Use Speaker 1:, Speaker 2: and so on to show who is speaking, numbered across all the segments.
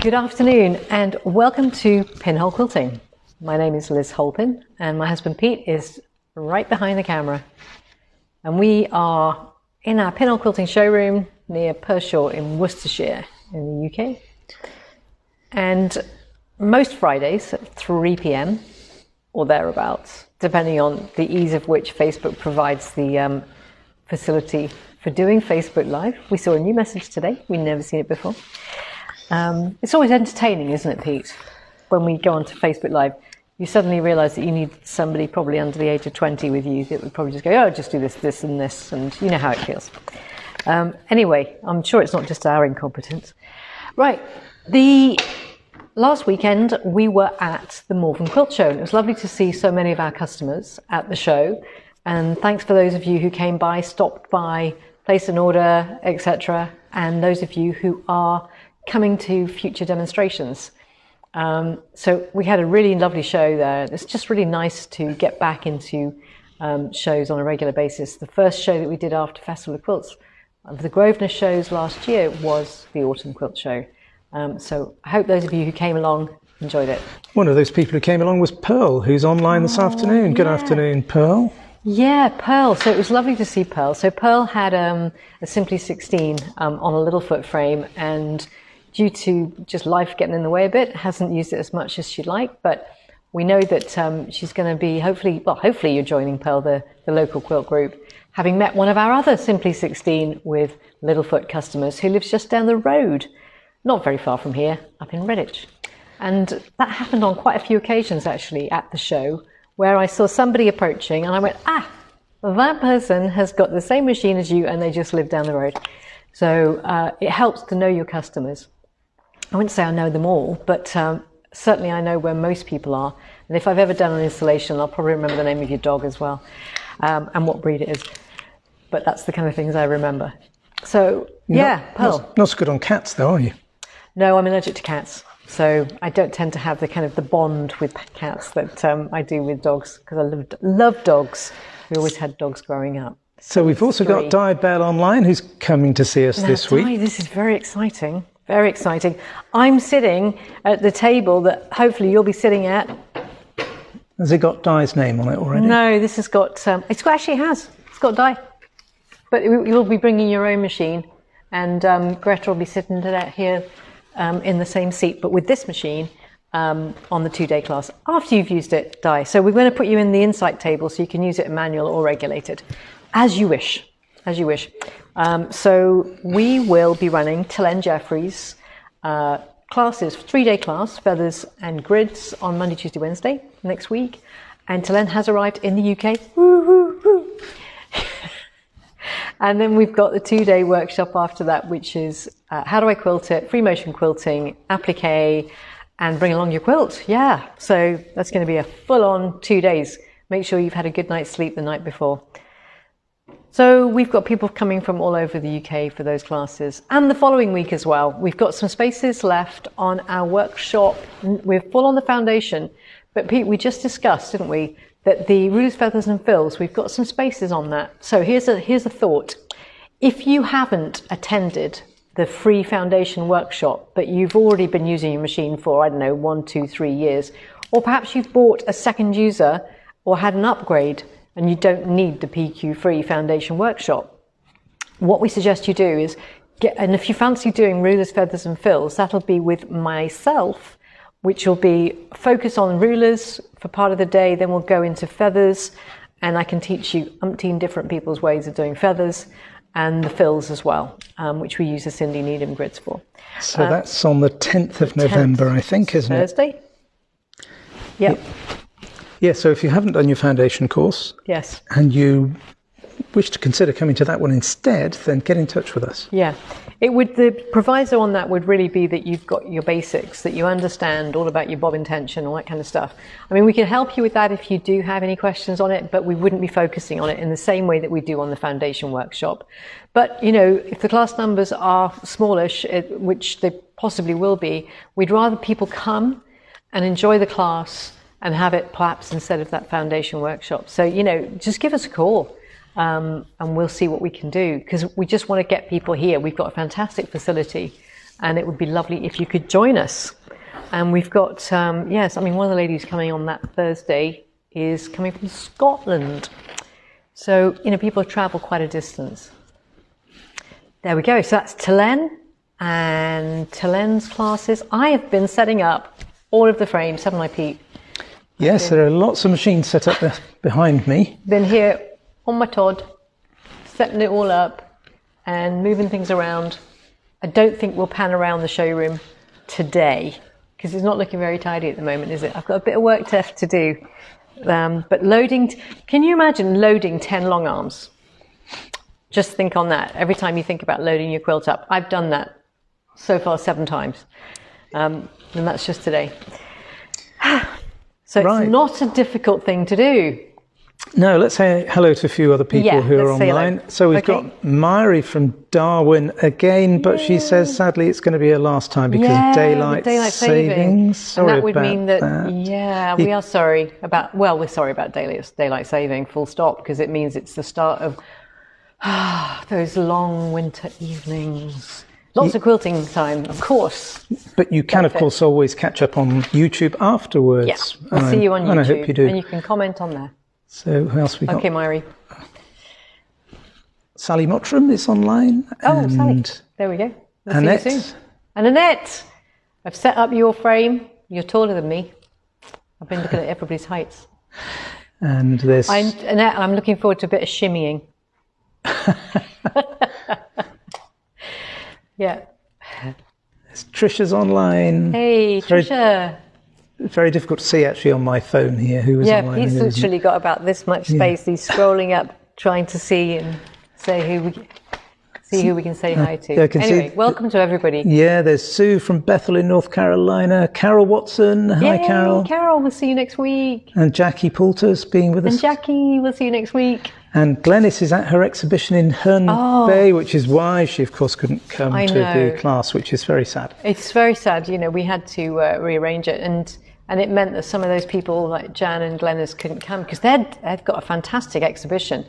Speaker 1: Good afternoon and welcome to Pinhole Quilting. My name is Liz Holpin and my husband Pete is right behind the camera. And we are in our Pinhole Quilting Showroom near Pershore in Worcestershire in the UK. And most Fridays at 3 p.m. or thereabouts, depending on the ease of which Facebook provides the facility for doing Facebook Live. We saw a new message today. We'd never seen it before. It's always entertaining, isn't it, Pete? When we go onto Facebook Live, you suddenly realise that you need somebody probably under the age of 20 with you that would probably just go, oh, just do this, this and this, and you know how it feels. Anyway, I'm sure it's not just our incompetence. Right, the last weekend we were at the Malvern Quilt Show, and it was lovely to see so many of our customers at the show. And thanks for those of you who came by, stopped by, placed an order, etc. And those of you who are coming to future demonstrations. So we had a really lovely show there. It's just really nice to get back into shows on a regular basis. The first show that we did after Festival of Quilts of the Grosvenor shows last year was the Autumn Quilt Show. So I hope those of you who came along enjoyed it. One of those people who came along was Pearl, who's online this afternoon. Yeah. Good afternoon, Pearl. Yeah, Pearl. So it was lovely to see Pearl. So Pearl had a Simply 16 on a little foot frame, and due to just life getting in the way a bit, hasn't used it as much as she'd like, but we know that she's going to be hopefully you're joining Pearl, the local quilt group, having met one of our other Simply 16 with Littlefoot customers who lives just down the road, not very far from here, up in Redditch. And that happened on quite a few occasions actually at the show, where I saw somebody approaching and I went, that person has got the same machine as you and they just live down the road. So it helps to know your customers. I wouldn't say I know them all, but certainly I know where most people are. And if I've ever done an installation, I'll probably remember the name of your dog as well, and what breed it is. But that's the kind of things I remember. So, yeah, Pearl.
Speaker 2: Not so good on cats, though, are you?
Speaker 1: No, I'm allergic to cats. So I don't tend to have the kind of the bond with cats that I do with dogs, because I love dogs. We always had dogs growing up.
Speaker 2: So we've also got Di Bell online, who's coming to see us this week.
Speaker 1: Di, this is very exciting. Very exciting. I'm sitting at the table that hopefully you'll be sitting at.
Speaker 2: Has it got Di's name on it already?
Speaker 1: No, this has got, it's got Di. But you'll be bringing your own machine, and Greta will be sitting here in the same seat, but with this machine on the 2-day class, after you've used it, Di. So we're going to put you in the insight table so you can use it in manual or regulated, as you wish. As you wish. So we will be running Telene Jeffrey's classes, 3-day class, feathers and grids on Monday, Tuesday, Wednesday next week. And Telene has arrived in the UK. Woo, woo, woo. And then we've got the 2-day workshop after that, which is how do I quilt it, free motion quilting, applique, and bring along your quilt. Yeah, so that's going to be a full-on 2 days. Make sure you've had a good night's sleep the night before. So we've got people coming from all over the UK for those classes, and the following week as well. We've got some spaces left on our workshop. We're full on the foundation, but Pete, we just discussed, didn't we, that the rulers, feathers and fills, we've got some spaces on that. So here's a thought. If you haven't attended the free foundation workshop, but you've already been using your machine for, I don't know, 1, 2, 3 years, or perhaps you've bought a second user or had an upgrade, and you don't need the PQ free foundation workshop, what we suggest you do is and if you fancy doing rulers, feathers and fills, that'll be with myself, which will be focus on rulers for part of the day, then we'll go into feathers, and I can teach you umpteen different people's ways of doing feathers, and the fills as well, which we use the Cindy Needham grids for.
Speaker 2: So that's on the 10th of November, I think, isn't it?
Speaker 1: Thursday? Yep.
Speaker 2: Yeah, so if you haven't done your foundation course,
Speaker 1: yes,
Speaker 2: and you wish to consider coming to that one instead, then get in touch with us.
Speaker 1: Yeah, the proviso on that would really be that you've got your basics, that you understand all about your bobbin tension, all that kind of stuff. I mean, we can help you with that if you do have any questions on it, but we wouldn't be focusing on it in the same way that we do on the foundation workshop. But, you know, if the class numbers are smallish, which they possibly will be, we'd rather people come and enjoy the class and have it perhaps instead of that foundation workshop. So, you know, just give us a call. And we'll see what we can do, because we just want to get people here. We've got a fantastic facility and it would be lovely if you could join us. And we've got, yes, I mean, one of the ladies coming on that Thursday is coming from Scotland. So, you know, people travel quite a distance. There we go. So that's Telene and Telene's classes. I have been setting up all of the frames, haven't I, Pete?
Speaker 2: Yes, there are lots of machines set up behind me.
Speaker 1: Been here on my Todd, setting it all up and moving things around. I don't think we'll pan around the showroom today because it's not looking very tidy at the moment, is it? I've got a bit of work left to do. But loading, can you imagine loading 10 long arms? Just think on that. Every time you think about loading your quilt up, I've done that so far 7 times. And that's just today. So it's not a difficult thing to do.
Speaker 2: No, let's say hello to a few other people who are online. So we've got Myri from Darwin again, but she says sadly it's going to be her last time because of daylight savings. Sorry,
Speaker 1: and that would mean that, we are sorry about, well, we're sorry about daylight saving, full stop, because it means it's the start of those long winter evenings. Lots of quilting time, of course.
Speaker 2: But you can, of course, always catch up on YouTube afterwards.
Speaker 1: Yeah, we'll see you on YouTube.
Speaker 2: And I hope you do.
Speaker 1: And you can comment on there.
Speaker 2: So who else we got?
Speaker 1: Okay, Myri.
Speaker 2: Sally Mottram is online.
Speaker 1: Oh, Sally. There we go. We'll
Speaker 2: Annette.
Speaker 1: see you soon. And Annette, I've set up your frame. You're taller than me. I've been looking at everybody's heights.
Speaker 2: And there's...
Speaker 1: Annette, I'm looking forward to a bit of shimmying. Yeah.
Speaker 2: Trisha's online.
Speaker 1: Hey, Trisha.
Speaker 2: It's very difficult to see actually on my phone here who is online.
Speaker 1: Yeah, he's literally got about this much space. He's scrolling up, trying to see and say who we can say hi to. Anyway, welcome to everybody.
Speaker 2: Yeah, there's Sue from Bethel in North Carolina. Carol Watson. Hi, Carol.
Speaker 1: Carol, we'll see you next week.
Speaker 2: And Jackie Poulter's being with us.
Speaker 1: And Jackie, we'll see you next week.
Speaker 2: And Glenys is at her exhibition in Herne Bay, which is why she, of course, couldn't come to the class, which is very sad.
Speaker 1: It's very sad. You know, we had to rearrange it, and it meant that some of those people, like Jan and Glenys, couldn't come because they've got a fantastic exhibition.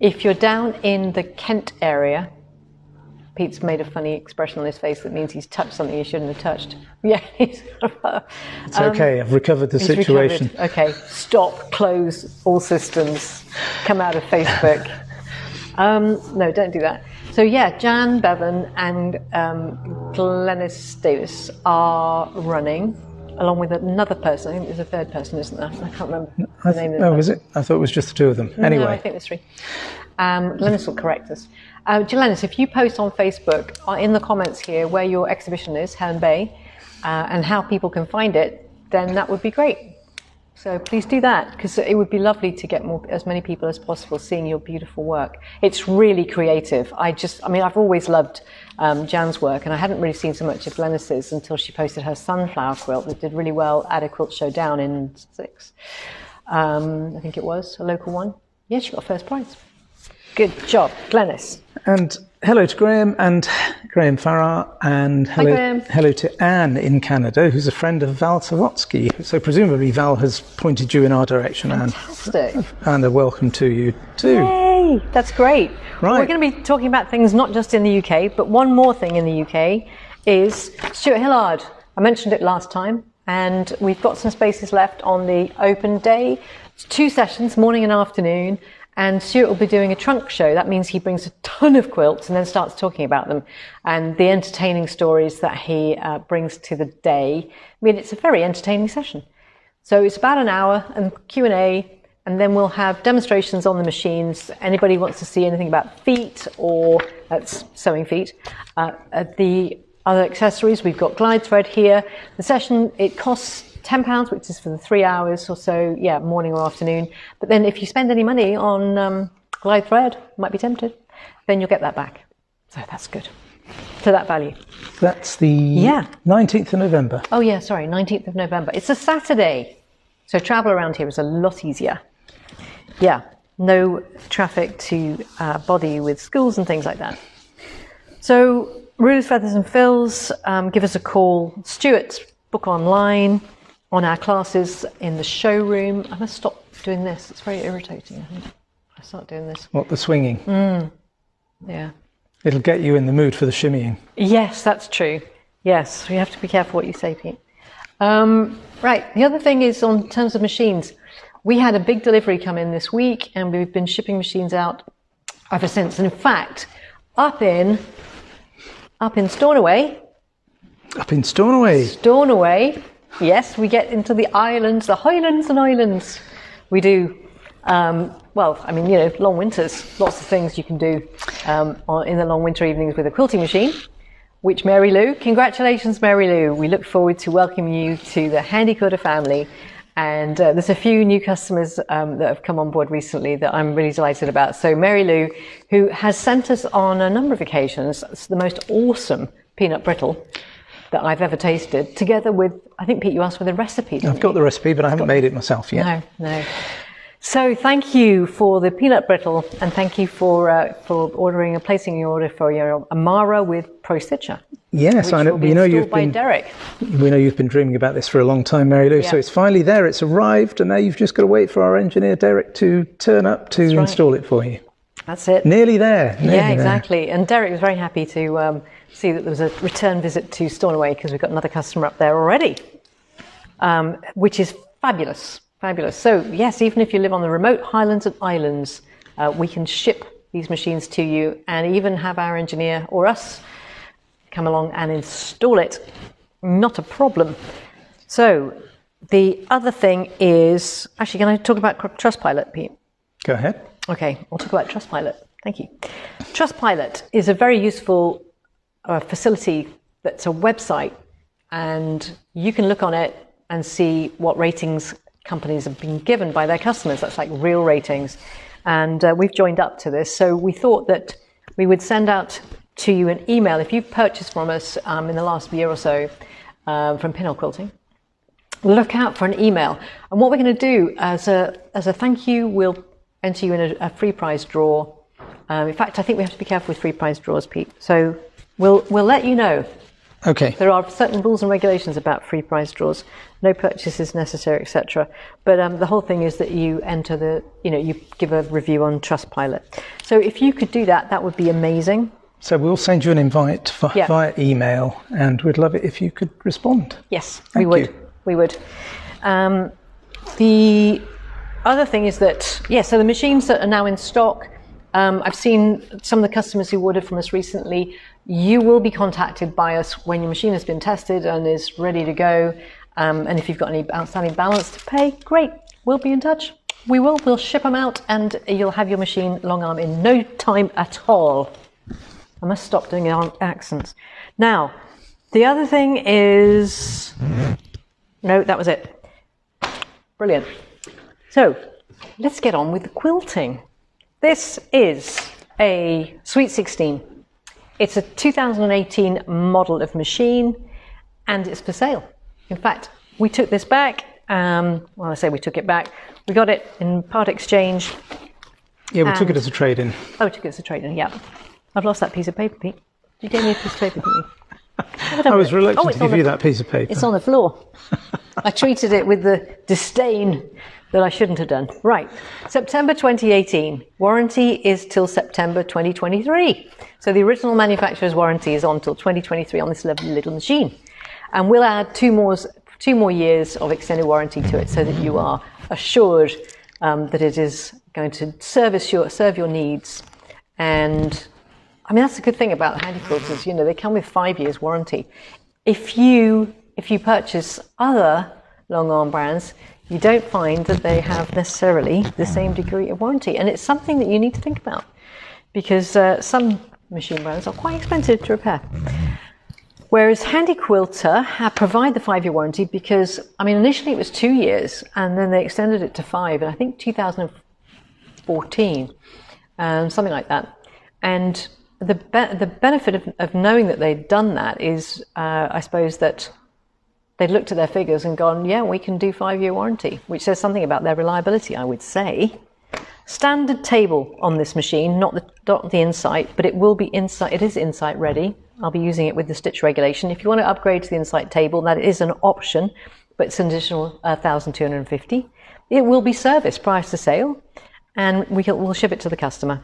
Speaker 1: If you're down in the Kent area, Pete's made a funny expression on his face that means he's touched something he shouldn't have touched. Yeah, it's
Speaker 2: okay. I've recovered the situation.
Speaker 1: Okay, stop, close all systems, come out of Facebook. No, don't do that. So yeah, Jan Bevan and Glenys Davis are running, along with another person. I think there's a third person, isn't there? I can't remember the name of the person.
Speaker 2: Is it? I thought it was just the two of them. Anyway.
Speaker 1: No, I think there's 3. Glenys will correct us. Glenys, if you post on Facebook in the comments here where your exhibition is, Herne Bay, and how people can find it, then that would be great. So please do that, because it would be lovely to get as many people as possible seeing your beautiful work. It's really creative. I've always loved Jan's work, and I hadn't really seen so much of Glenys's until she posted her sunflower quilt that did really well at a quilt show down in Sussex. I think it was a local one. Yeah, she got first prize. Good job, Glenys.
Speaker 2: And hello to Graham and Graham Farrar, and hello to Anne in Canada, who's a friend of Val Savotsky. So presumably Val has pointed you in our direction,
Speaker 1: Fantastic.
Speaker 2: Anne. And a welcome to you too.
Speaker 1: Yay, that's great.
Speaker 2: Right.
Speaker 1: We're going to be talking about things not just in the UK, but one more thing in the UK is Stuart Hillard. I mentioned it last time, and we've got some spaces left on the open day. It's 2 sessions, morning and afternoon. And Stuart will be doing a trunk show. That means he brings a ton of quilts and then starts talking about them and the entertaining stories that he brings to the day. I mean, it's a very entertaining session. So it's about an hour and Q&A, and then we'll have demonstrations on the machines. Anybody wants to see anything about feet or sewing feet, the other accessories, we've got glide thread here. The session, it costs £10, which is for the 3 hours or so, morning or afternoon. But then if you spend any money on glide thread, might be tempted, then you'll get that back. So that's good. To that value.
Speaker 2: That's the 19th of November.
Speaker 1: Oh yeah, sorry, 19th of November. It's a Saturday. So travel around here is a lot easier. Yeah, no traffic to bother you with schools and things like that. So Rulers, Feathers and Fills, give us a call. Stuart's book online. On our classes in the showroom. I must stop doing this. It's very irritating, I think. I start doing this.
Speaker 2: What, the swinging?
Speaker 1: Yeah.
Speaker 2: It'll get you in the mood for the shimmying.
Speaker 1: Yes, that's true. Yes, you have to be careful what you say, Pete. Right, the other thing is on terms of machines. We had a big delivery come in this week, and we've been shipping machines out ever since. And in fact, up in Stornoway.
Speaker 2: Up in Stornoway?
Speaker 1: Stornoway, yes, we get into the islands, the Highlands and Islands. We do, well, I mean, you know, long winters, lots of things you can do in the long winter evenings with a quilting machine. Which Mary Lou, congratulations Mary Lou. We look forward to welcoming you to the Handy Quilter family. And there's a few new customers that have come on board recently that I'm really delighted about. So Mary Lou, who has sent us on a number of occasions, it's the most awesome peanut brittle that I've ever tasted, together with, I think Pete, you asked for the recipe.
Speaker 2: I've got the recipe, but I haven't made it myself yet.
Speaker 1: No. So thank you for the peanut brittle, and thank you for ordering and placing your order for your Amara with Pro Stitcher.
Speaker 2: Yes, I know. We know you've been
Speaker 1: Derek.
Speaker 2: We know you've been dreaming about this for a long time, Mary Lou. Yeah. So it's finally there. It's arrived, and now you've just got to wait for our engineer Derek to turn up to install it for you.
Speaker 1: That's it.
Speaker 2: Nearly there.
Speaker 1: Yeah, exactly. There. And Derek was very happy to see that there was a return visit to Stornoway, because we've got another customer up there already, which is fabulous. Fabulous. So yes, even if you live on the remote Highlands and Islands, we can ship these machines to you, and even have our engineer or us come along and install it. Not a problem. So the other thing is, actually, can I talk about Trustpilot, Pete?
Speaker 2: Go ahead.
Speaker 1: Okay, I'll talk about Trustpilot. Thank you. Trustpilot is a very useful facility that's a website, and you can look on it and see what ratings companies have been given by their customers. That's like real ratings. And we've joined up to this. So we thought that we would send out to you an email. If you've purchased from us in the last year or so from Pinhole Quilting, look out for an email. And what we're going to do as a thank you, we'll enter you in a free prize draw. In fact, I think we have to be careful with free prize draws, Pete. So we'll let you know.
Speaker 2: Okay.
Speaker 1: There are certain rules and regulations about free prize draws. No purchases necessary, etc. But the whole thing is that you enter you give a review on Trustpilot. So if you could do that, that would be amazing.
Speaker 2: So we'll send you an invite via email, and we'd love it if you could respond.
Speaker 1: Yes, we would. The other thing is that, so the machines that are now in stock, I've seen some of the customers who ordered from us recently. You will be contacted by us when your machine has been tested and is ready to go. And if you've got any outstanding balance to pay, great, we'll be in touch. We'll ship them out, and you'll have your machine long arm in no time at all. I must stop doing accents. Now, the other thing is, no, that was it. Brilliant. So let's get on with the quilting. This is a Sweet 16. It's a 2018 model of machine, and it's for sale. In fact, we took this back. I say we took it back. We got it in part exchange.
Speaker 2: Yeah, we took it as a trade-in.
Speaker 1: Oh, we took it as a trade-in, yeah. I've lost that piece of paper, Pete. You gave me a piece of paper, didn't you?
Speaker 2: I was reluctant to give you that piece of paper.
Speaker 1: It's on the floor. I treated it with the disdain that I shouldn't have done. Right, September 2018. Warranty is till September 2023. So the original manufacturer's warranty is on till 2023 on this lovely little machine. And we'll add two more years of extended warranty to it, so that you are assured that it is going to serve your needs. And I mean, that's the good thing about handy quilters. You know, they come with 5 years warranty. If you purchase other long arm brands, you don't find that they have necessarily the same degree of warranty. And it's something that you need to think about, because some machine brands are quite expensive to repair. Whereas Handy Quilter provide the 5-year warranty, because, I mean, initially it was 2 years, and then they extended it to 5, and I think 2014, something like that. And the benefit of knowing that they'd done that is, I suppose, that they'd looked at their figures and gone, yeah, we can do 5-year warranty, which says something about their reliability, I would say. Standard table on this machine, not the Insight, but it will be Insight. It is Insight ready. I'll be using it with the stitch regulation. If you want to upgrade to the Insight table, that is an option, but it's an additional $1,250. It will be serviced prior to sale, and we'll ship it to the customer.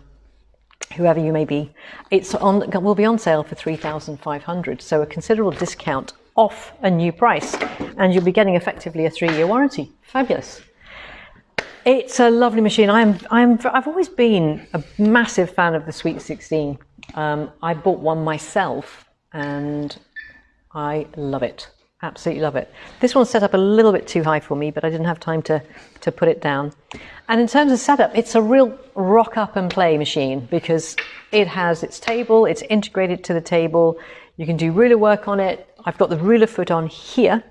Speaker 1: whoever you may be. Will be on sale for $3,500, so a considerable discount off a new price, and you'll be getting effectively a 3-year warranty. Fabulous. It's a lovely machine. I've always been a massive fan of the Sweet 16. I bought one myself and I love it. Absolutely love it. This one's set up a little bit too high for me, but I didn't have time to put it down. And in terms of setup, it's a real rock up and play machine because it has its table, it's integrated to the table. You can do ruler work on it. I've got the ruler foot on here,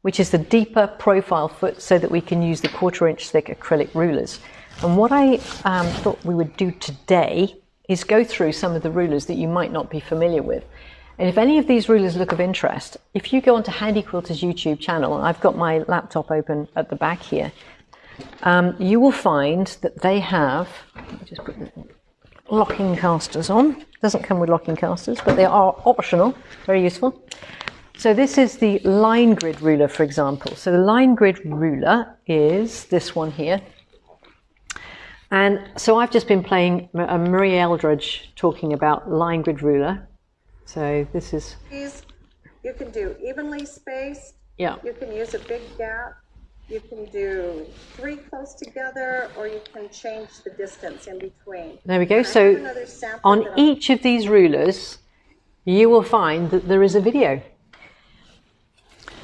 Speaker 1: which is the deeper profile foot so that we can use the 1/4 inch thick acrylic rulers. And what I thought we would do today is go through some of the rulers that you might not be familiar with. And if any of these rulers look of interest, if you go onto Handy Quilter's YouTube channel, I've got my laptop open at the back here, you will find that they have, let me just put the locking casters on. Doesn't come with locking casters, but they are optional, very useful. So this is the line grid ruler, for example. So the line grid ruler is this one here. And so I've just been playing a Marie Eldridge talking about line grid ruler. So this is...
Speaker 3: You can do evenly spaced.
Speaker 1: Yeah.
Speaker 3: You can use a big gap. You can do 3 close together, or you can change the distance in between.
Speaker 1: There we go. So on each of these rulers, you will find that there is a video.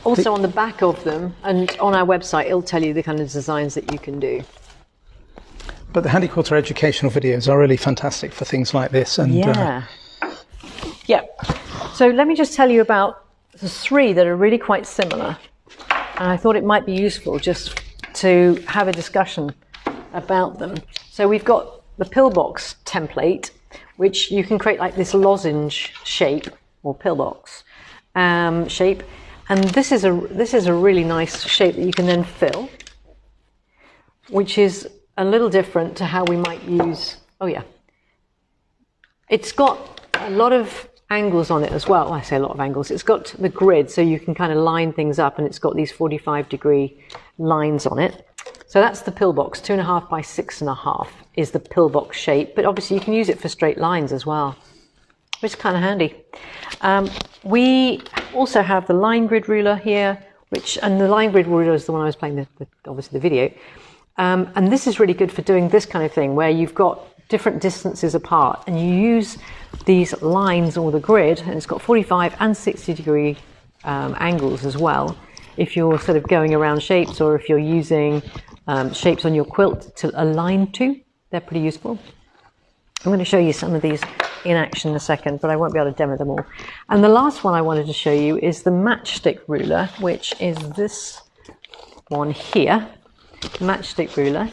Speaker 1: Also on the back of them, and on our website, it'll tell you the kind of designs that you can do.
Speaker 2: But the Handy Quilter educational videos are really fantastic for things like this. And
Speaker 1: yeah. So let me just tell you about the 3 that are really quite similar. And I thought it might be useful just to have a discussion about them. So we've got the pillbox template, which you can create like this lozenge shape or pillbox shape. And this is a really nice shape that you can then fill, which is a little different to how we might use, it's got a lot of angles on it as well. I say a lot of angles. It's got the grid, so you can kind of line things up, and it's got these 45-degree lines on it. So that's the pillbox. 2.5 by 6.5 is the pillbox shape, but obviously you can use it for straight lines as well, which is kind of handy. We also have the line grid ruler here, and the line grid ruler is the one I was playing obviously the video. And this is really good for doing this kind of thing where you've got different distances apart and you use these lines or the grid, and it's got 45 and 60-degree angles as well. If you're sort of going around shapes, or if you're using shapes on your quilt to align to, they're pretty useful. I'm going to show you some of these in action in a second, but I won't be able to demo them all. And the last one I wanted to show you is the matchstick ruler, which is this one here, the matchstick ruler.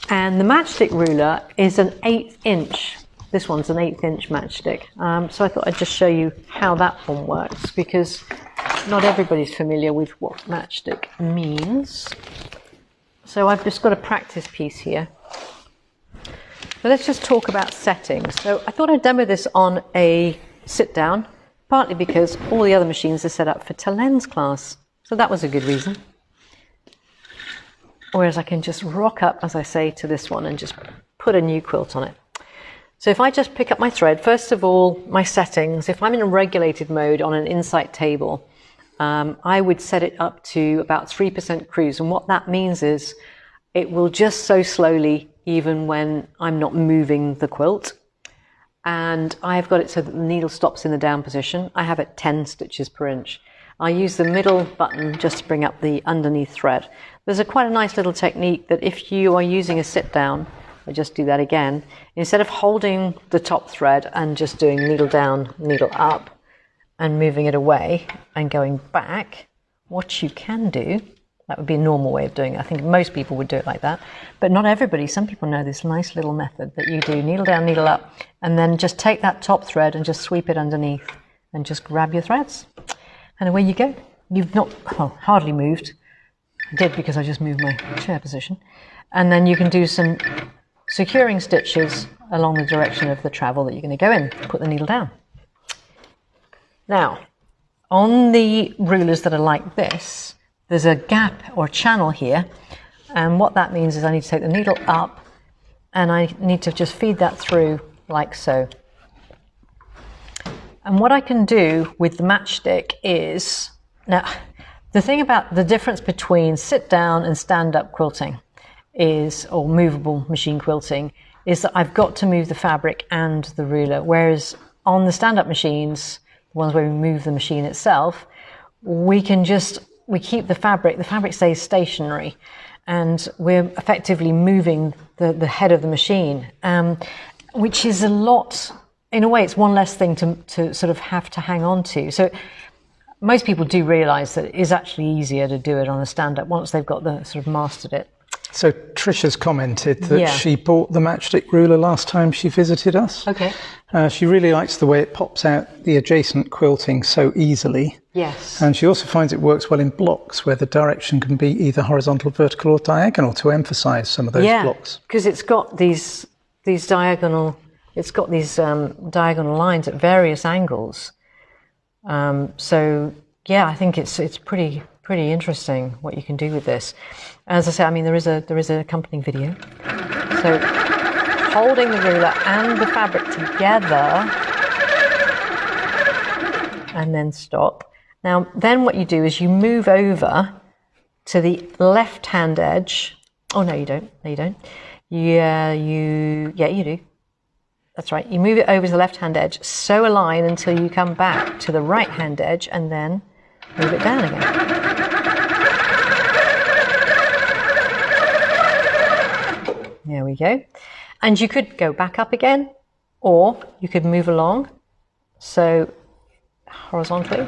Speaker 1: And the matchstick ruler is an 1/8 inch. This one's an 1/8 inch matchstick. So I thought I'd just show you how that one works, because not everybody's familiar with what matchstick means. So I've just got a practice piece here. So let's just talk about settings. So I thought I'd demo this on a sit down, partly because all the other machines are set up for Telene's class. So that was a good reason. Whereas I can just rock up, as I say, to this one and just put a new quilt on it. So if I just pick up my thread, first of all, my settings, if I'm in a regulated mode on an insight table, I would set it up to about 3% cruise. And what that means is it will just sew slowly even when I'm not moving the quilt. And I've got it so that the needle stops in the down position. I have it 10 stitches per inch. I use the middle button just to bring up the underneath thread. There's quite a nice little technique that if you are using a sit down, I'll just do that again, instead of holding the top thread and just doing needle down, needle up, and moving it away and going back, what you can do, that would be a normal way of doing it. I think most people would do it like that, but not everybody. Some people know this nice little method that you do needle down, needle up, and then just take that top thread and just sweep it underneath and just grab your threads. And away you go. You've not, hardly moved. I did because I just moved my chair position. And then you can do some securing stitches along the direction of the travel that you're going to go in. Put the needle down. Now, on the rulers that are like this, there's a gap or channel here. And what that means is I need to take the needle up and I need to just feed that through like so. And what I can do with the matchstick is, now the thing about the difference between sit down and stand up quilting is, or movable machine quilting, is that I've got to move the fabric and the ruler, whereas on the stand up machines, the ones where we move the machine itself, we keep the fabric stays stationary, and we're effectively moving the head of the machine, which is a lot. In a way, it's one less thing to sort of have to hang on to. So most people do realise that it is actually easier to do it on a stand-up once they've got the sort of mastered it. So
Speaker 2: Trisha's commented that she bought the matchstick ruler last time she visited us.
Speaker 1: Okay.
Speaker 2: She really likes the way it pops out the adjacent quilting so easily.
Speaker 1: Yes.
Speaker 2: And she also finds it works well in blocks where the direction can be either horizontal, vertical or diagonal to emphasise some of those blocks.
Speaker 1: Because it's got these diagonal lines at various angles. So yeah, I think it's pretty interesting what you can do with this. As I say, I mean, there is an accompanying video. So holding the ruler and the fabric together, and then stop. Now, then what you do is you move over to the left-hand edge. Oh no, you don't. No, you don't. Yeah, you do. That's right. You move it over to the left-hand edge, sew a line until you come back to the right-hand edge, and then move it down again. There we go. And you could go back up again, or you could move along, so horizontally,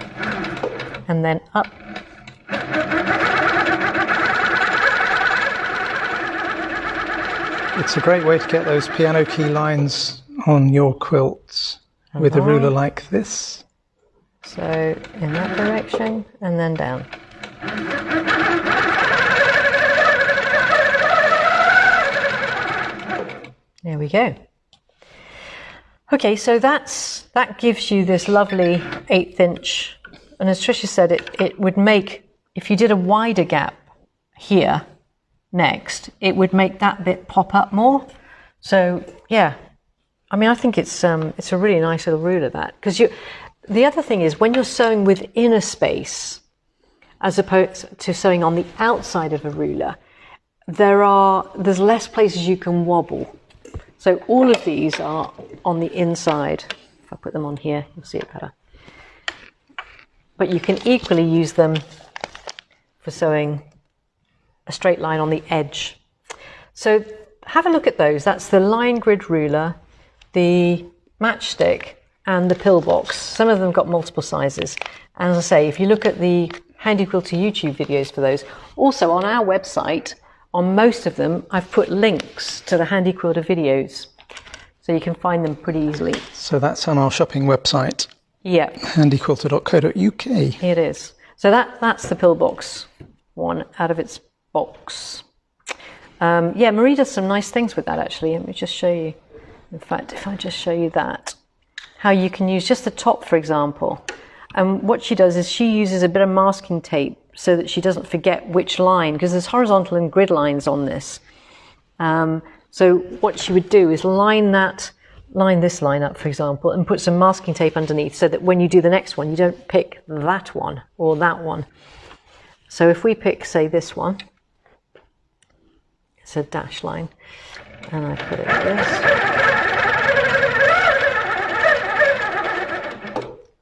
Speaker 1: and then up.
Speaker 2: It's a great way to get those piano key lines on your quilts with a ruler like this.
Speaker 1: So in that direction and then down. There we go. Okay, so that gives you this lovely 1/8 inch, and as Tricia said, it would make, if you did a wider gap here next, it would make that bit pop up more. So yeah, I mean, I think it's a really nice little ruler, that, because the other thing is when you're sewing within a space as opposed to sewing on the outside of a ruler, there's less places you can wobble. So all of these are on the inside. If I put them on here, you'll see it better. But you can equally use them for sewing a straight line on the edge. So have a look at those. That's the line grid ruler, the matchstick, and the pillbox. Some of them got multiple sizes. And as I say, if you look at the Handy Quilter YouTube videos for those, also on our website, on most of them, I've put links to the Handy Quilter videos, so you can find them pretty easily.
Speaker 2: So that's on our shopping website.
Speaker 1: Yeah.
Speaker 2: handyquilter.co.uk.
Speaker 1: It is. So that's the pillbox one out of its box. Yeah, Marie does some nice things with that, actually. Let me just show you. In fact, if I just show you that, how you can use just the top, for example. And what she does is she uses a bit of masking tape so that she doesn't forget which line, because there's horizontal and grid lines on this. So what she would do is line this line up, for example, and put some masking tape underneath so that when you do the next one, you don't pick that one or that one. So if we pick, say, this one, it's a dash line, and I put it like this.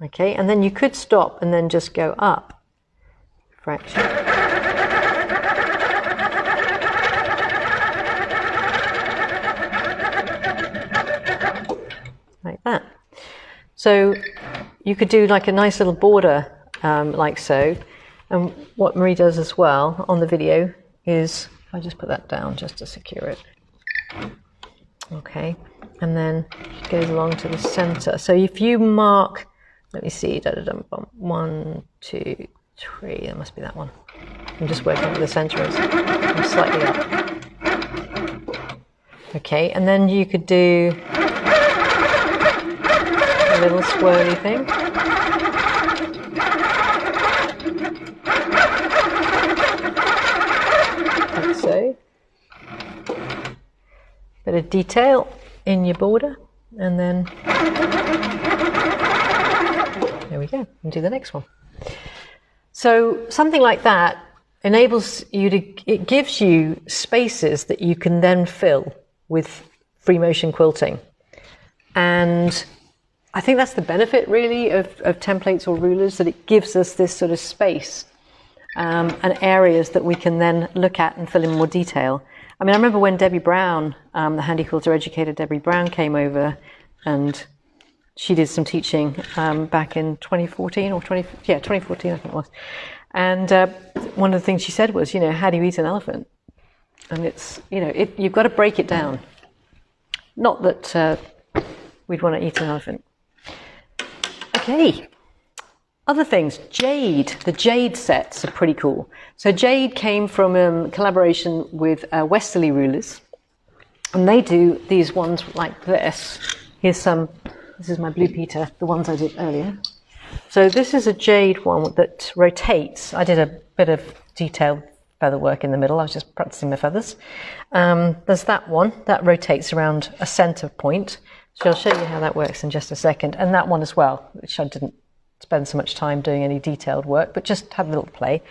Speaker 1: Okay, and then you could stop and then just go up fraction. Like that. So you could do like a nice little border like so. And what Marie does as well on the video is, if I just put that down just to secure it. Okay, and then it goes along to the center. So if you mark, let me see, 1, 2, 3, that must be that one. I'm just working out where the center is. I'm slightly up. Okay, and then you could do a little swirly thing. Like so. Bit of detail in your border. and then there we go, and do the next one. So something like that enables you to, it gives you spaces that you can then fill with free motion quilting. And I think that's the benefit really of templates or rulers, that it gives us this sort of space and areas that we can then look at and fill in more detail. I mean, I remember when Debbie Brown, the handy quilter educator Debbie Brown, came over, and she did some teaching back in 2014 or 2014 I think it was. And one of the things she said was, you know, how do you eat an elephant? And it's, you know, you've got to break it down. Not that we'd want to eat an elephant. Okay. Other things, jade. The jade sets are pretty cool. So jade came from collaboration with Westerly Rulers, and they do these ones like this. Here's some. This is my Blue Peter, the ones I did earlier. So this is a jade one that rotates. I did a bit of detailed feather work in the middle. I was just practicing my feathers. There's that one that rotates around a center point. So I'll show you how that works in just a second. And that one as well, which I didn't spend so much time doing any detailed work, but just had a little play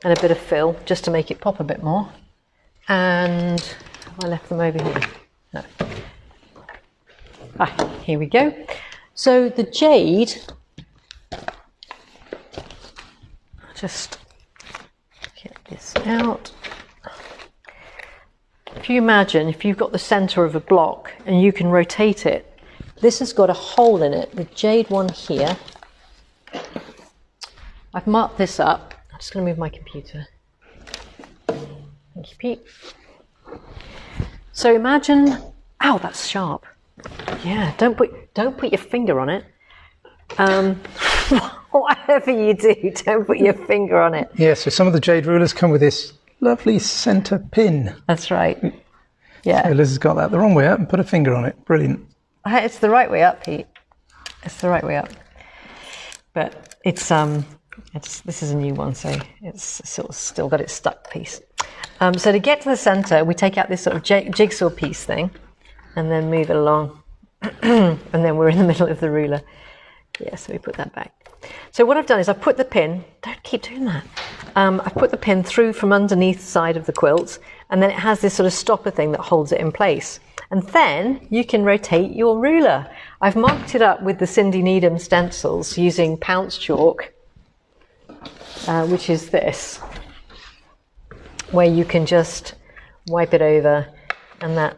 Speaker 1: and a bit of fill just to make it pop a bit more. And I left them over here. No. Here we go. So the jade, just get this out. If you imagine, if you've got the center of a block and you can rotate it, this has got a hole in it. The jade one here, I've marked this up. I'm just going to move my computer. Thank you, Pete. So imagine, ow, that's sharp. Yeah, don't put your finger on it. Whatever you do, don't put your finger on it.
Speaker 2: Yeah, so some of the jade rulers come with this lovely center pin.
Speaker 1: That's right. Yeah. So
Speaker 2: Liz has got that the wrong way up and put a finger on it. Brilliant.
Speaker 1: It's the right way up, Pete. It's the right way up. But this is a new one, so it's sort of still got its stuck piece. So to get to the center, we take out this sort of jigsaw piece thing and then move it along. And then we're in the middle of the ruler. Yeah, so we put that back. So what I've done is I've put the pin, don't keep doing that. I've put the pin through from underneath the side of the quilt, and then it has this sort of stopper thing that holds it in place. And then you can rotate your ruler. I've marked it up with the Cindy Needham stencils using Pounce chalk, which is this, where you can just wipe it over and that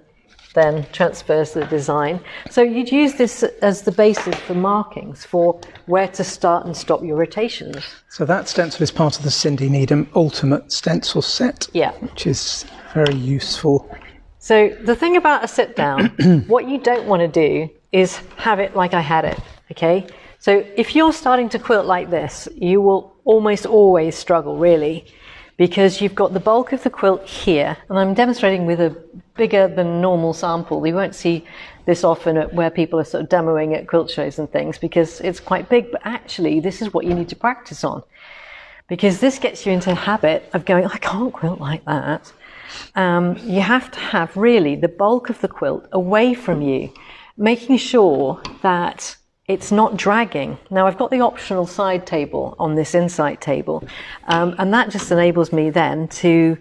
Speaker 1: then transfers the design. So you'd use this as the basis for markings for where to start and stop your rotations.
Speaker 2: So that stencil is part of the Cindy Needham Ultimate Stencil Set,
Speaker 1: yeah,
Speaker 2: which is very useful.
Speaker 1: So the thing about a sit down, what you don't want to do is have it like I had it, okay? So if you're starting to quilt like this, you will almost always struggle, really, because you've got the bulk of the quilt here, and I'm demonstrating with a bigger than normal sample. You won't see this often at where people are sort of demoing at quilt shows and things because it's quite big, but actually this is what you need to practice on, because this gets you into the habit of going, I can't quilt like that. You have to have really the bulk of the quilt away from you, making sure that it's not dragging. Now I've got the optional side table on this inside table, and that just enables me then to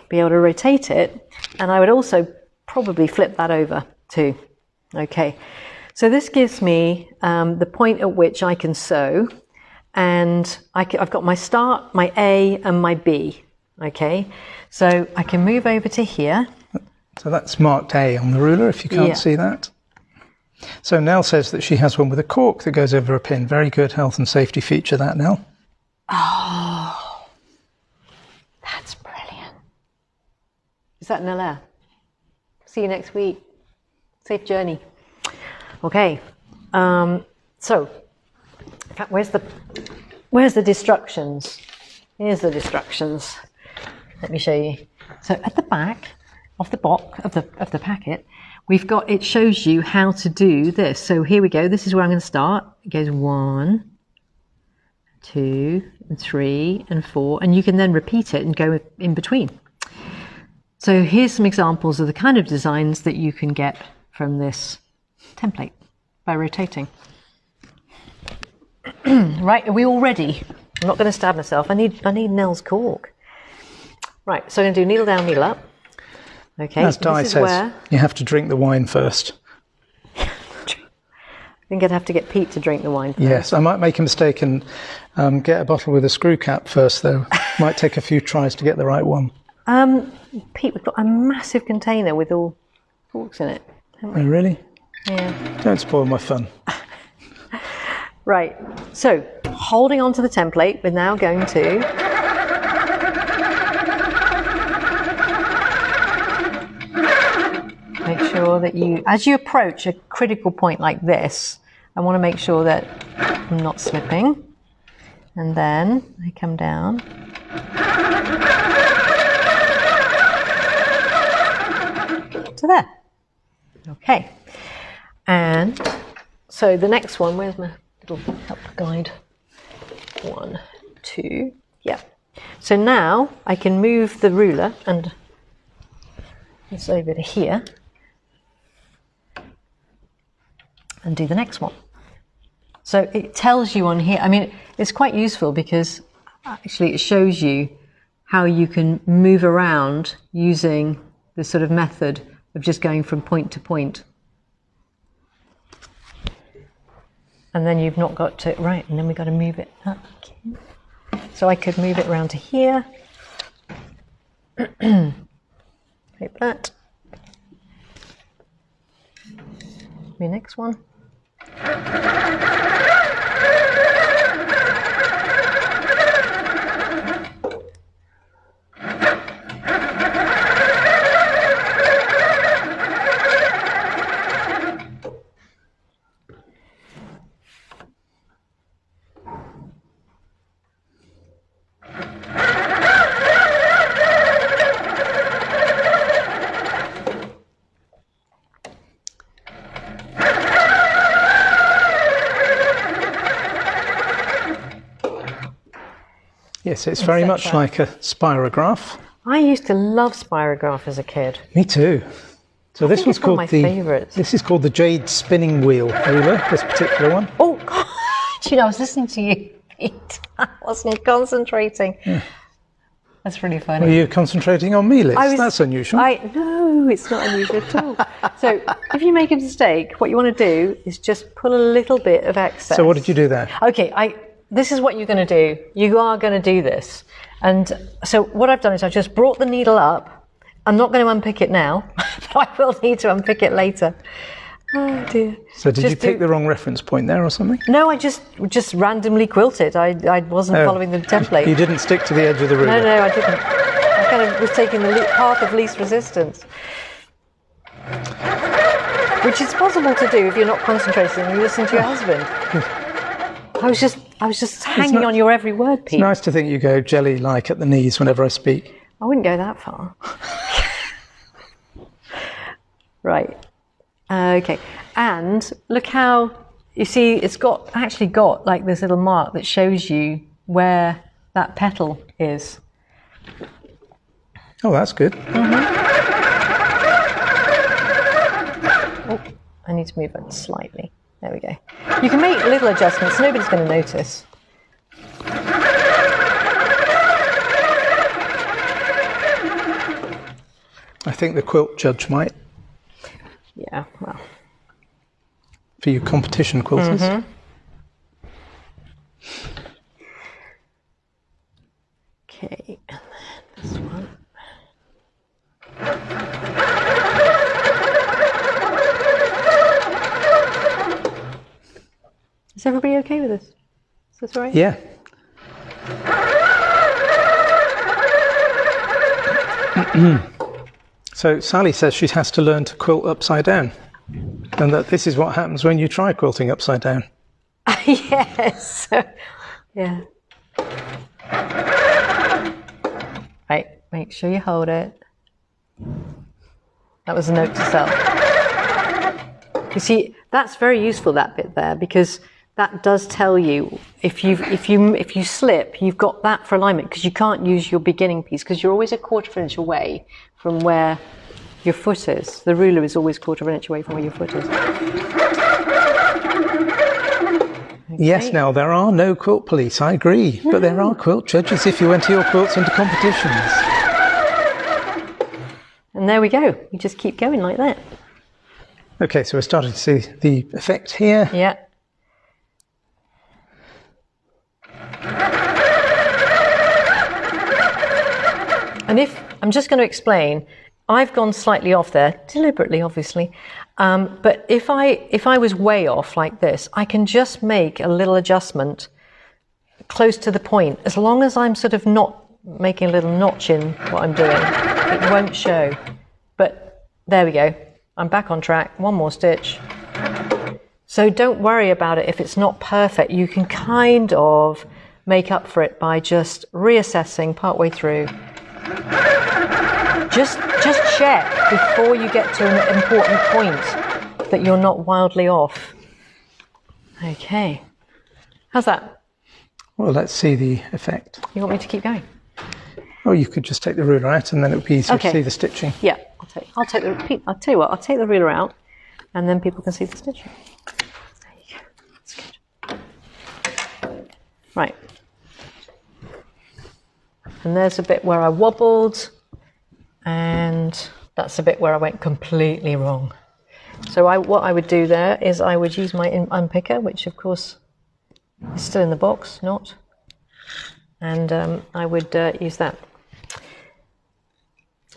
Speaker 1: be able to rotate it, and I would also probably flip that over too. Okay, so this gives me the point at which I can sew, and I've got my start, my A and my B. Okay, so I can move over to here.
Speaker 2: So that's marked A on the ruler if you can't see that. So Nell says that she has one with a cork that goes over a pin. Very good health and safety feature, that, Nell.
Speaker 1: Oh, that's brilliant. Is that Nella? See you next week. Safe journey. Okay. So, in fact, where's the destructions? Here's the destructions. Let me show you. So at the back of the box of the packet, we've got, it shows you how to do this. So here we go. This is where I'm going to start. It goes 1, 2, and 3, and 4, and you can then repeat it and go in between. So here's some examples of the kind of designs that you can get from this template by rotating. Right, are we all ready? I'm not going to stab myself. I need Nell's cork. Right, so I'm going to do needle down, needle up. Okay,
Speaker 2: as Di says, you have to drink the wine first.
Speaker 1: I think I'd have to get Pete to drink the wine first.
Speaker 2: Yes, I might make a mistake and get a bottle with a screw cap first, though. Might take a few tries to get the right one.
Speaker 1: Pete, we've got a massive container with all corks in it.
Speaker 2: Oh, really?
Speaker 1: Yeah.
Speaker 2: Don't spoil my fun.
Speaker 1: Right, so holding on to the template, we're now going to make sure that as you approach a critical point like this, I want to make sure that I'm not slipping. And then I come down. To there. Okay. And so the next one, where's my little help guide? 1, 2, yeah. So now I can move the ruler and it's over to here and do the next one. So it tells you on here, I mean, it's quite useful because actually it shows you how you can move around using this sort of method of just going from point to point. And then you've not got to, right, and then we've got to move it up. So I could move it around to here. Like that. The next one.
Speaker 2: Yes, it's very much like a spirograph.
Speaker 1: I used to love spirograph as a kid.
Speaker 2: Me too. So this one's called this is called the Jade Spinning Wheel ruler, this particular one.
Speaker 1: Oh, God. You know, I was listening to you, Pete. I wasn't concentrating. Yeah. That's really funny.
Speaker 2: Were you concentrating on me, Liz? That's unusual.
Speaker 1: No, it's not unusual at all. So if you make a mistake, what you want to do is just pull a little bit of excess.
Speaker 2: So what did you do there?
Speaker 1: Okay, this is what you're going to do. You are going to do this. And so what I've done is I've just brought the needle up. I'm not going to unpick it now, but I will need to unpick it later. Oh dear.
Speaker 2: So did you pick the wrong reference point there or something?
Speaker 1: No, I just randomly quilted. I wasn't following the template.
Speaker 2: You didn't stick to the edge of the ruler?
Speaker 1: No, I didn't. I kind of was taking the path of least resistance. Which is possible to do if you're not concentrating and you listen to your husband. I was just hanging on your every word, Pete.
Speaker 2: It's nice to think you go jelly-like at the knees whenever I speak.
Speaker 1: I wouldn't go that far. Right. Okay. And look how, you see, it's actually got like this little mark that shows you where that petal is.
Speaker 2: Oh, that's good.
Speaker 1: Mm-hmm. Oh, I need to move it slightly. There we go. You can make little adjustments. Nobody's going to notice.
Speaker 2: I think the quilt judge might.
Speaker 1: Yeah, well.
Speaker 2: For you competition quilters. Mm-hmm.
Speaker 1: Okay, and then this one. Is everybody okay with this? Is this all right?
Speaker 2: Yeah. So Sally says she has to learn to quilt upside down, and that this is what happens when you try quilting upside down.
Speaker 1: Yes. Yeah. Right, make sure you hold it. That was a note to self. You see, that's very useful, that bit there, because that does tell you if you slip, you've got that for alignment, because you can't use your beginning piece because you're always a 1/4 inch away from where your foot is. The ruler is always 1/4 inch away from where your foot is. Okay.
Speaker 2: Yes, now there are no quilt police, I agree, but there are quilt judges if you enter your quilts into competitions.
Speaker 1: And there we go. You just keep going like that.
Speaker 2: Okay, so we're starting to see the effect here.
Speaker 1: Yeah. And I'm just going to explain, I've gone slightly off there, deliberately, obviously. But if I was way off like this, I can just make a little adjustment close to the point. As long as I'm sort of not making a little notch in what I'm doing, it won't show. But there we go. I'm back on track. One more stitch. So don't worry about it if it's not perfect. You can kind of make up for it by just reassessing partway through. Just check before you get to an important point that you're not wildly off. Okay. How's that?
Speaker 2: Well, let's see the effect.
Speaker 1: You want me to keep going?
Speaker 2: Oh, you could just take the ruler out and then it would be easier to see the stitching.
Speaker 1: Yeah, I'll tell you what, I'll take the ruler out and then people can see the stitching. There you go. That's good. Right. And there's a bit where I wobbled, and that's a bit where I went completely wrong. So what I would do there is I would use my unpicker, which of course is still in the box, not. And I would use that.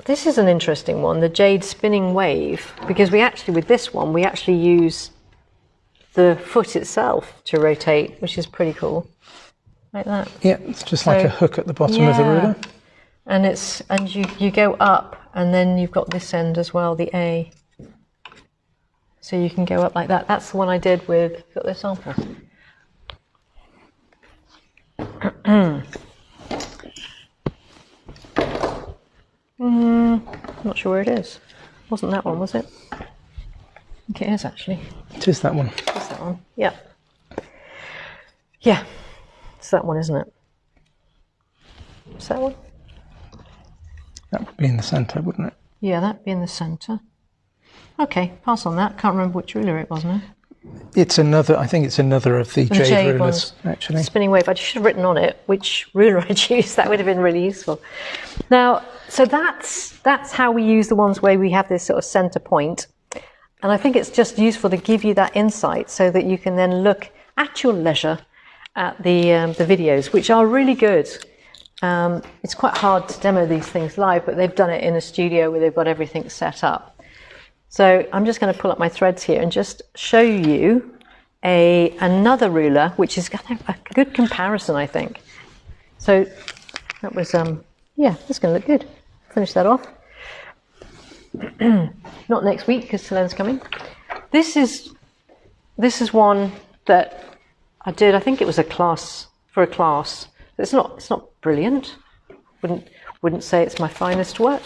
Speaker 1: This is an interesting one, the Jade Spinning Wave, because with this one, we actually use the foot itself to rotate, which is pretty cool. Like that.
Speaker 2: Yeah, it's just like a hook at the bottom of the ruler.
Speaker 1: And you go up, and then you've got this end as well, the A. So you can go up like that. That's the one I did with, got the samples. Not sure where it is. Wasn't that one, was it? I think it is actually.
Speaker 2: It is that one.
Speaker 1: It is that one. Yeah. Yeah. It's that one, isn't it? Is that one?
Speaker 2: That would be in the centre, wouldn't it?
Speaker 1: Yeah, that'd be in the centre. Okay, pass on that. Can't remember which ruler it was now.
Speaker 2: It's another, I think it's another of the Jade rulers, actually.
Speaker 1: Spinning Wave. I should have written on it which ruler I'd used. That would have been really useful. Now, so that's how we use the ones where we have this sort of centre point. And I think it's just useful to give you that insight so that you can then look at your leisure at the videos, which are really good. It's quite hard to demo these things live, but they've done it in a studio where they've got everything set up. So I'm just going to pull up my threads here and just show you another ruler, which is got a good comparison, I think. So that was, yeah, that's going to look good. Finish that off. Not next week because Telene's coming. This is one that I did. I think it was a class. It's not brilliant. Wouldn't say it's my finest work,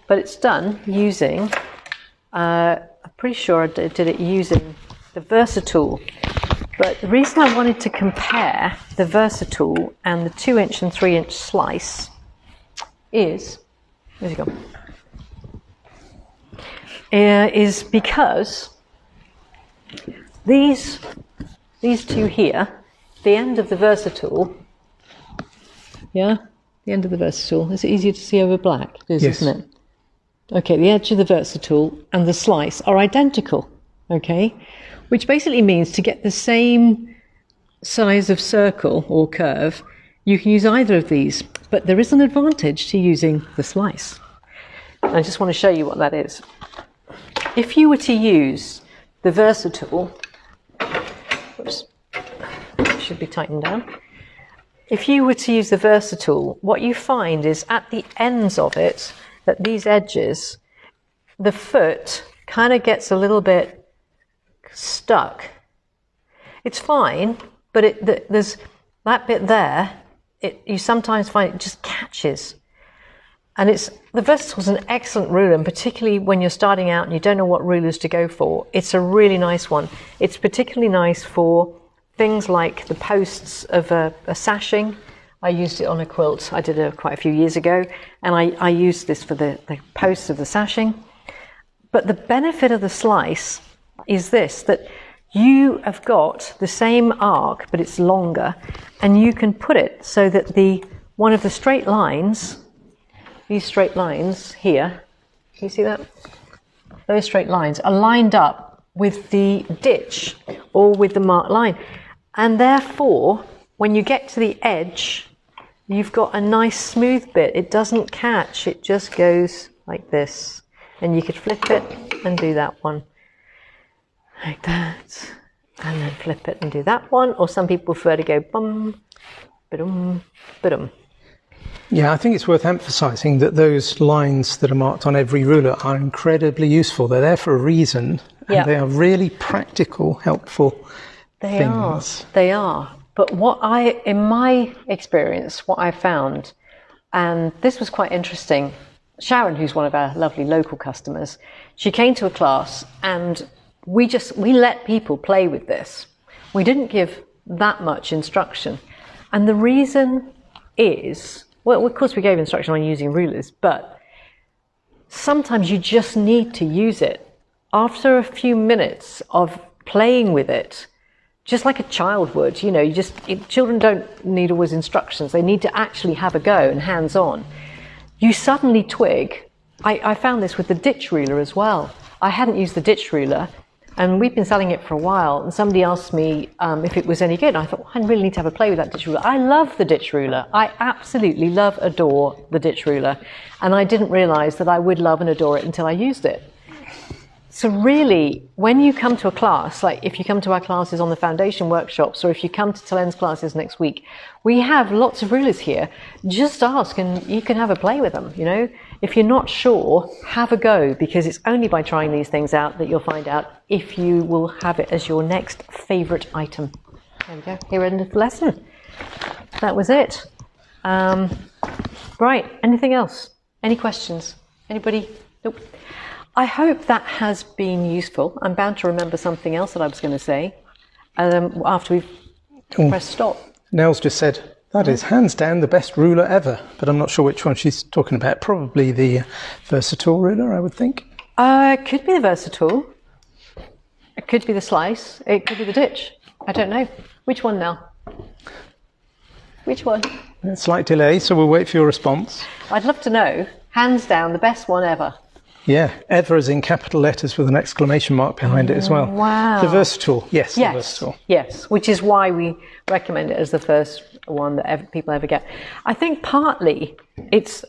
Speaker 1: but it's done using. I'm pretty sure I did it using the Versatool. But the reason I wanted to compare the Versatool and the 2-inch and 3-inch slice is, where's it gone? Is because these two here, the end of the Versatool, yeah, the end of the Versatool, is it easier to see over black? It is,
Speaker 2: yes.
Speaker 1: Isn't it? Okay, the edge of the Versatool and the slice are identical, okay? Which basically means to get the same size of circle or curve, you can use either of these, but there is an advantage to using the slice. And I just want to show you what that is. If you were to use the Versatool, whoops, it should be tightened down. If you were to use the Versatool, what you find is at the ends of it, at these edges, the foot kind of gets a little bit stuck. It's fine, but there's that bit there, you sometimes find it just catches. And the Versatool is an excellent ruler, and particularly when you're starting out and you don't know what rulers to go for, it's a really nice one. It's particularly nice for things like the posts of a sashing. I used it on a quilt I did quite a few years ago, and I used this for the posts of the sashing. But the benefit of the slice is this, that you have got the same arc, but it's longer, and you can put it so that one of the straight lines, these straight lines here, can you see that? Those straight lines are lined up with the ditch or with the marked line. And therefore, when you get to the edge, you've got a nice smooth bit. It doesn't catch, it just goes like this. And you could flip it and do that one. Like that. And then flip it and do that one. Or some people prefer to go bum, ba-dum, ba-dum.
Speaker 2: Yeah, I think it's worth emphasising that those lines that are marked on every ruler are incredibly useful. They're there for a reason, and they are really practical, helpful things.
Speaker 1: They are. But in my experience, what I found, and this was quite interesting, Sharon, who's one of our lovely local customers, she came to a class and we let people play with this. We didn't give that much instruction. And the reason is, well, of course we gave instruction on using rulers, but sometimes you just need to use it. After a few minutes of playing with it, just like a child would, children don't need always instructions. They need to actually have a go and hands-on. You suddenly twig. I found this with the ditch ruler as well. I hadn't used the ditch ruler, and we've been selling it for a while, and somebody asked me if it was any good. I thought, I really need to have a play with that ditch ruler. I love the ditch ruler. I absolutely adore the ditch ruler, and I didn't realise that I would love and adore it until I used it. So really, when you come to a class, like if you come to our classes on the foundation workshops, or if you come to Telene's classes next week, we have lots of rulers here. Just ask and you can have a play with them, If you're not sure, have a go, because it's only by trying these things out that you'll find out if you will have it as your next favourite item. There we go, here ended the lesson. That was it. Right, anything else? Any questions? Anybody? Nope. I hope that has been useful. I'm bound to remember something else that I was going to say after we've pressed stop.
Speaker 2: Nell's just said, that is hands down the best ruler ever, but I'm not sure which one she's talking about. Probably the Versatile ruler, I would think.
Speaker 1: It could be the Versatile. It could be the Slice. It could be the Ditch. I don't know. Which one now? Which one?
Speaker 2: Slight delay, so we'll wait for your response.
Speaker 1: I'd love to know. Hands down, the best one ever.
Speaker 2: Yeah, ever is in capital letters with an exclamation mark behind it as well.
Speaker 1: Wow.
Speaker 2: The Versatile, yes. The Versatile.
Speaker 1: Yes, which is why we recommend it as the first one that people ever get. I think partly,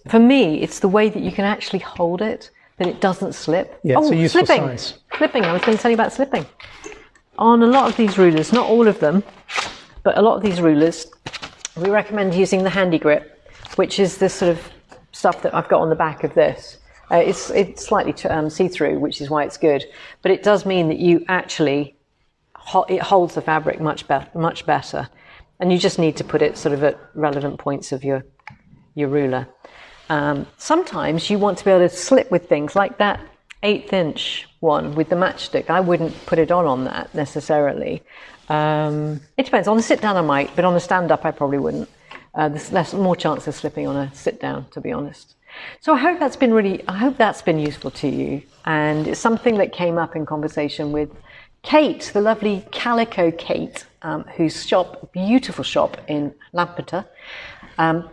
Speaker 1: for me, it's the way that you can actually hold it, that it doesn't slip.
Speaker 2: Yeah, it's a useful size.
Speaker 1: Slipping, I was going to tell you about slipping. On a lot of these rulers, not all of them, but a lot of these rulers, we recommend using the handy grip, which is this sort of stuff that I've got on the back of this. It's slightly see-through, which is why it's good. But it does mean that you actually, it holds the fabric much better. And you just need to put it sort of at relevant points of your ruler. Sometimes you want to be able to slip with things like that 1/8 inch one with the matchstick. I wouldn't put it on that necessarily. It depends. On the sit-down I might, but on the stand-up I probably wouldn't. There's more chance of slipping on a sit-down, to be honest. So I hope that's been useful to you, and it's something that came up in conversation with Kate, the lovely Calico Kate, whose beautiful shop in Lampeter.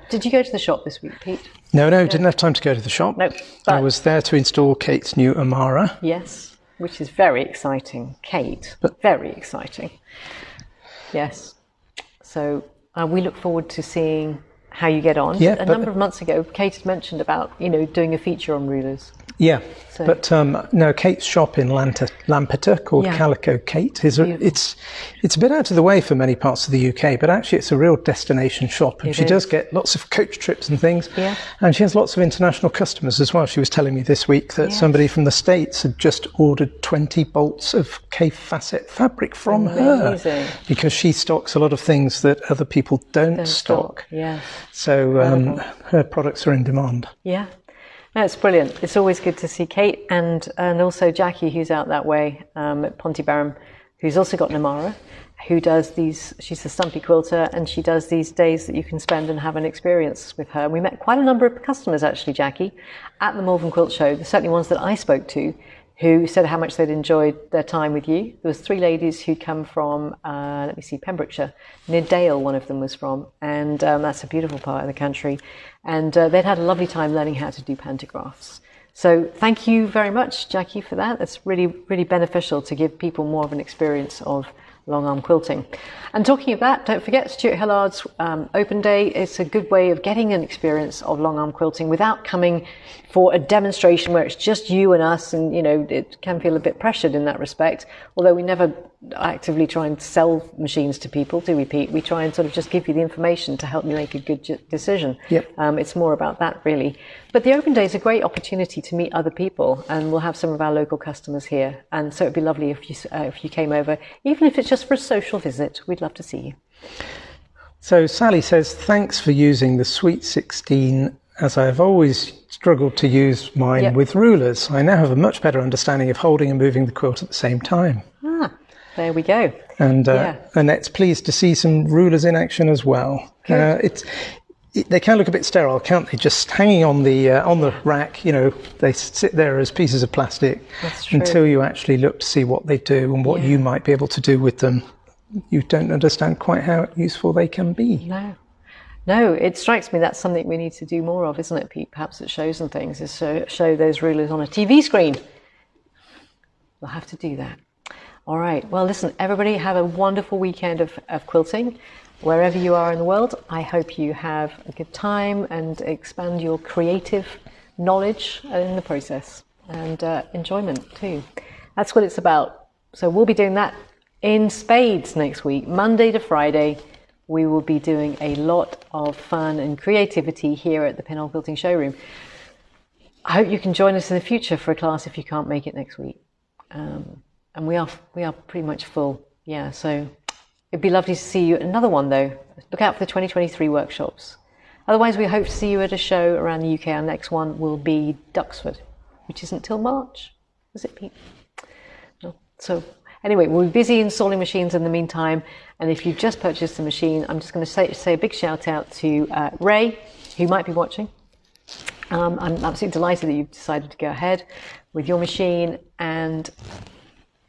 Speaker 1: Did you go to the shop this week, Pete?
Speaker 2: No, didn't have time to go to the shop.
Speaker 1: No,
Speaker 2: I was there to install Kate's new Amara.
Speaker 1: Yes, which is very exciting, Kate. Very exciting. Yes. So we look forward to seeing how you get on. A number of months ago, Kate had mentioned about doing a feature on rulers.
Speaker 2: Yeah, so. But no, Kate's shop in Lampeter called Calico Kate it's a bit out of the way for many parts of the UK, but actually it's a real destination shop, and she does get lots of coach trips and things. Yeah. And she has lots of international customers as well. She was telling me this week that somebody from the States had just ordered 20 bolts of K facet fabric from her, because she stocks a lot of things that other people don't stock. Yeah. So her products are in demand.
Speaker 1: Yeah. No, it's brilliant. It's always good to see Kate and also Jackie, who's out that way at Pontybarham, who's also got an Amara, who does these. She's a stumpy quilter, and she does these days that you can spend and have an experience with her. We met quite a number of customers, actually, Jackie, at the Malvern Quilt Show. Certainly ones that I spoke to, who said how much they'd enjoyed their time with you. There was 3 ladies who'd come from, Pembrokeshire, near Dale, one of them was from, and that's a beautiful part of the country. And they'd had a lovely time learning how to do pantographs. So thank you very much, Jackie, for that. That's really, really beneficial to give people more of an experience of long arm quilting. And talking of that, don't forget Stuart Hillard's open day. It's a good way of getting an experience of long arm quilting without coming for a demonstration where it's just you and us, and it can feel a bit pressured in that respect, although we never actively try and sell machines to people, do we, Pete? We try and sort of just give you the information to help you make a good decision.
Speaker 2: Yep.
Speaker 1: It's more about that, really. But the open day is a great opportunity to meet other people, and we'll have some of our local customers here, and so it'd be lovely if you came over, even if it's just for a social visit. We'd love to see you.
Speaker 2: So Sally says, thanks for using the Sweet 16, as I have always struggled to use mine with rulers. I now have a much better understanding of holding and moving the quilt at the same time.
Speaker 1: There we go.
Speaker 2: And Annette's pleased to see some rulers in action as well. They can look a bit sterile, can't they? Just hanging on the rack, they sit there as pieces of plastic until you actually look to see what they do and what you might be able to do with them. You don't understand quite how useful they can be.
Speaker 1: No, it strikes me that's something we need to do more of, isn't it, Pete? Perhaps at shows and things, is show those rulers on a TV screen. We'll have to do that. All right. Well, listen, everybody, have a wonderful weekend of quilting. Wherever you are in the world, I hope you have a good time and expand your creative knowledge in the process, and enjoyment too. That's what it's about. So we'll be doing that in spades next week, Monday to Friday. We will be doing a lot of fun and creativity here at the Pinhole Quilting Showroom. I hope you can join us in the future for a class if you can't make it next week. And we are pretty much full. Yeah, so it'd be lovely to see you at another one though. Look out for the 2023 workshops. Otherwise, we hope to see you at a show around the UK. Our next one will be Duxford, which isn't till March. Is it, Pete? No. So anyway, we'll be busy installing machines in the meantime. And if you've just purchased a machine, I'm just going to say a big shout out to Ray, who might be watching. I'm absolutely delighted that you've decided to go ahead with your machine, and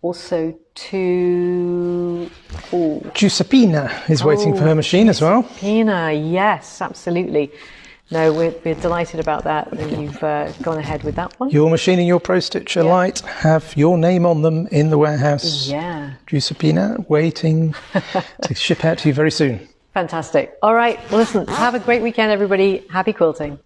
Speaker 1: also to
Speaker 2: Giuseppina is waiting for her machine as well.
Speaker 1: Giuseppina, yes, absolutely. No, we're delighted about that, and you've gone ahead with that one.
Speaker 2: Your machine and your Pro Stitcher Lite have your name on them in the warehouse.
Speaker 1: Yeah.
Speaker 2: Giuseppina, waiting to ship out to you very soon.
Speaker 1: Fantastic. All right. Well, listen, have a great weekend, everybody. Happy quilting.